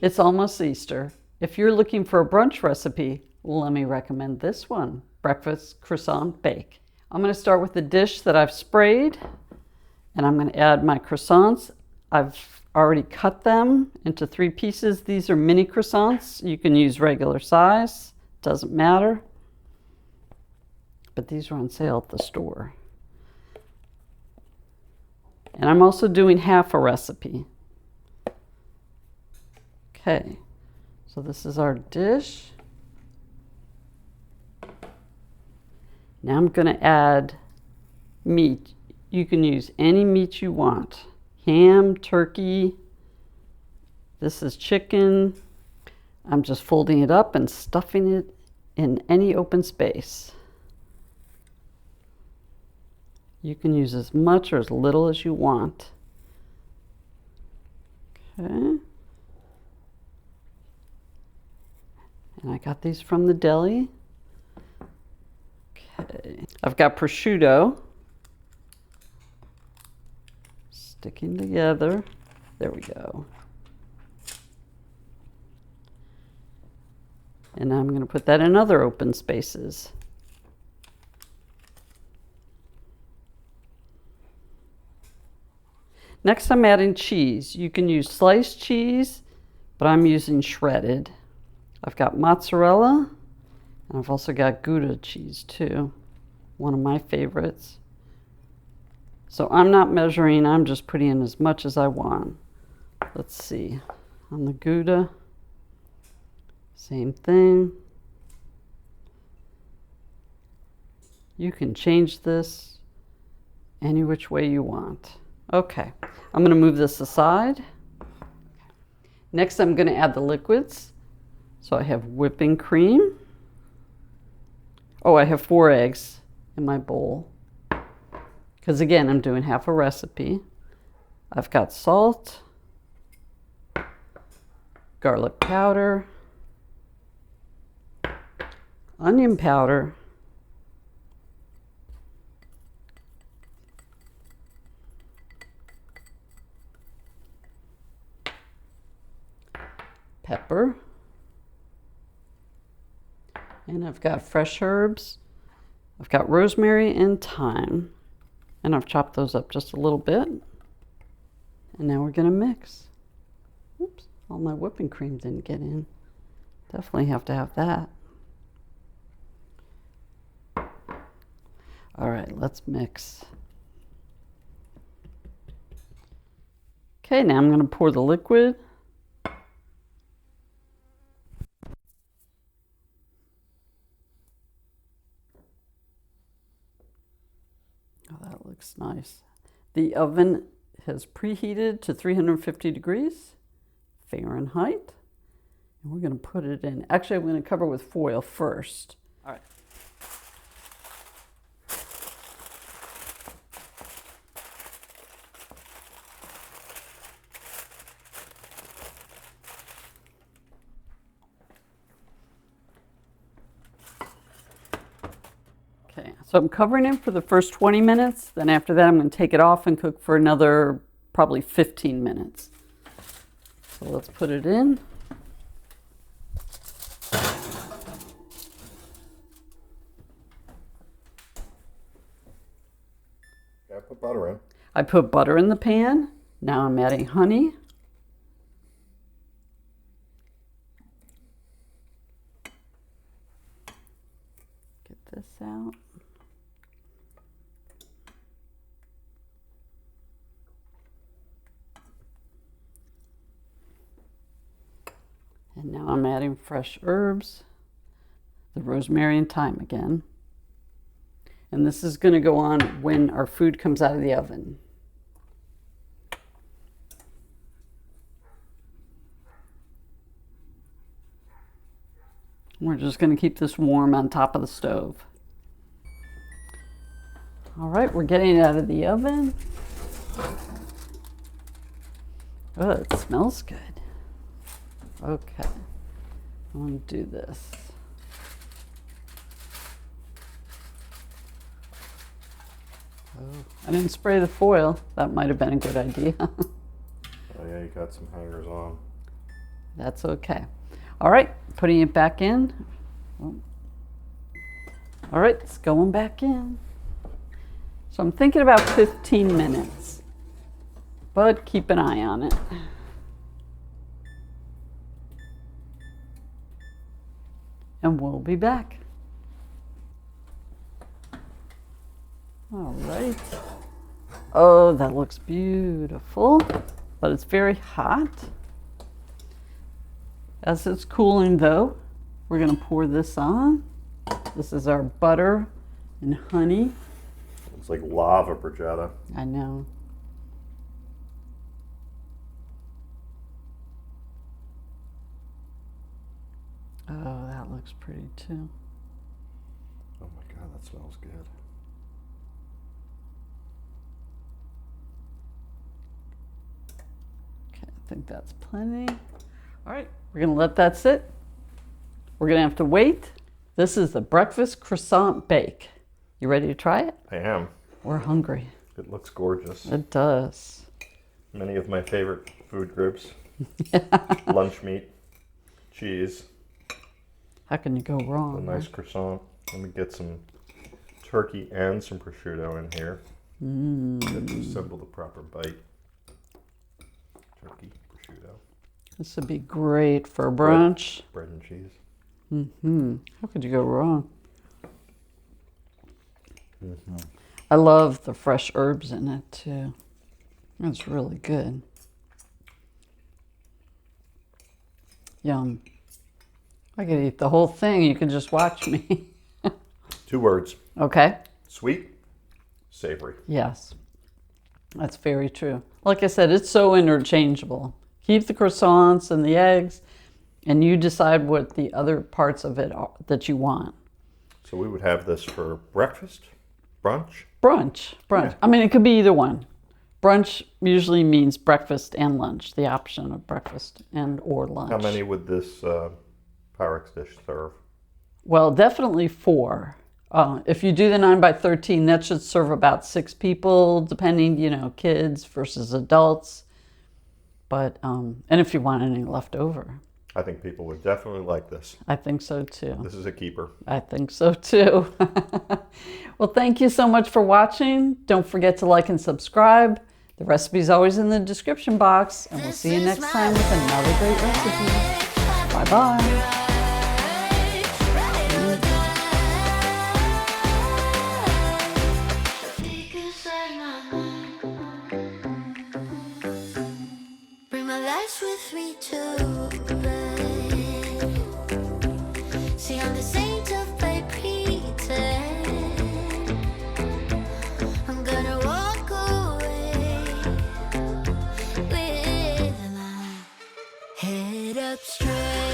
It's almost Easter. If you're looking for a brunch recipe, let me recommend this one, breakfast croissant bake. I'm going to start with the dish that I've sprayed, and I'm going to add my croissants. I've already cut them into 3 pieces. These are mini croissants. You can use regular size, doesn't matter. But these are on sale at the store. And I'm also doing half a recipe. Okay, so this is our dish. Now I'm going to add meat. You can use any meat you want. Ham, turkey. This is chicken. I'm just folding it up and stuffing it in any open space. You can use as much or as little as you want. Okay. And I got these from the deli. Okay. I've got prosciutto. Sticking together. There we go. And I'm going to put that in other open spaces. Next, I'm adding cheese. You can use sliced cheese, but I'm using shredded. I've got mozzarella, and I've also got Gouda cheese too, one of my favorites. So I'm not measuring, I'm just putting in as much as I want. Let's see, on the Gouda, same thing. You can change this any which way you want. Okay, I'm going to move this aside. Next, I'm going to add the liquids. So I have whipping cream. Oh, I have 4 eggs in my bowl. Because again, I'm doing half a recipe. I've got salt, garlic powder, onion powder, pepper, and I've got fresh herbs. I've got rosemary and thyme, and I've chopped those up just a little bit. And now we're going to mix. Oops, all my whipping cream didn't get in. Definitely have to have that. All right, let's mix. Okay, now I'm going to pour the liquid. Oh, that looks nice. The oven has preheated to 350 degrees Fahrenheit. And we're going to put it in. Actually, I'm going to cover with foil first. All right. Okay, so I'm covering it for the first 20 minutes. Then after that, I'm going to take it off and cook for another probably 15 minutes. So let's put it in. Yeah, put butter in. I put butter in the pan. Now I'm adding honey. Get this out. And now I'm adding fresh herbs, the rosemary and thyme again. And this is going to go on when our food comes out of the oven. We're just going to keep this warm on top of the stove. All right, we're getting it out of the oven. Oh, it smells good. Okay, I'm going to do this. Oh, I didn't spray the foil. That might have been a good idea. Oh yeah, you got some hangers on. That's okay. All right, putting it back in. All right, it's going back in. So I'm thinking about 15 minutes, but keep an eye on it. And we'll be back. All right. Oh, that looks beautiful, but it's very hot. As it's cooling though, we're gonna pour this on. This is our butter and honey. It's like lava, Brigetta. I know. Oh, that looks pretty too. Oh my God, that smells good. Okay, I think that's plenty. All right, we're gonna let that sit. We're gonna have to wait. This is the breakfast croissant bake. You ready to try it? I am. We're hungry. It looks gorgeous. It does. Many of my favorite food groups. Lunch meat, cheese, How can you go a wrong? nice croissant. Let me get some turkey and some prosciutto in here. Get to assemble the proper bite. Turkey, prosciutto, This would be great for brunch. bread and cheese. How could you go wrong? I love the fresh herbs in it too. That's really good. Yum. I could eat the whole thing. You could just watch me. 2 words. Okay. Sweet, savory. Yes. That's very true. Like I said, it's so interchangeable. Keep the croissants and the eggs, and you decide what the other parts of it are that you want. So we would have this for breakfast, brunch. Brunch. Yeah. I mean, it could be either one. Brunch usually means breakfast and lunch, the option of breakfast and or lunch. How many would this Pyrex dish serve? Well, definitely 4. If you do the 9 by 13, that should serve about 6 people, depending, kids versus adults. But, and if you want any left over. I think people would definitely like this. I think so too. This is a keeper. I think so too. Well, thank you so much for watching. Don't forget to like and subscribe. The recipe's always in the description box, and we'll see you next time with another great recipe. Bye-bye. Bring my life with me to bed. See, I'm the saint of Preheat. I'm gonna walk away with my head up straight.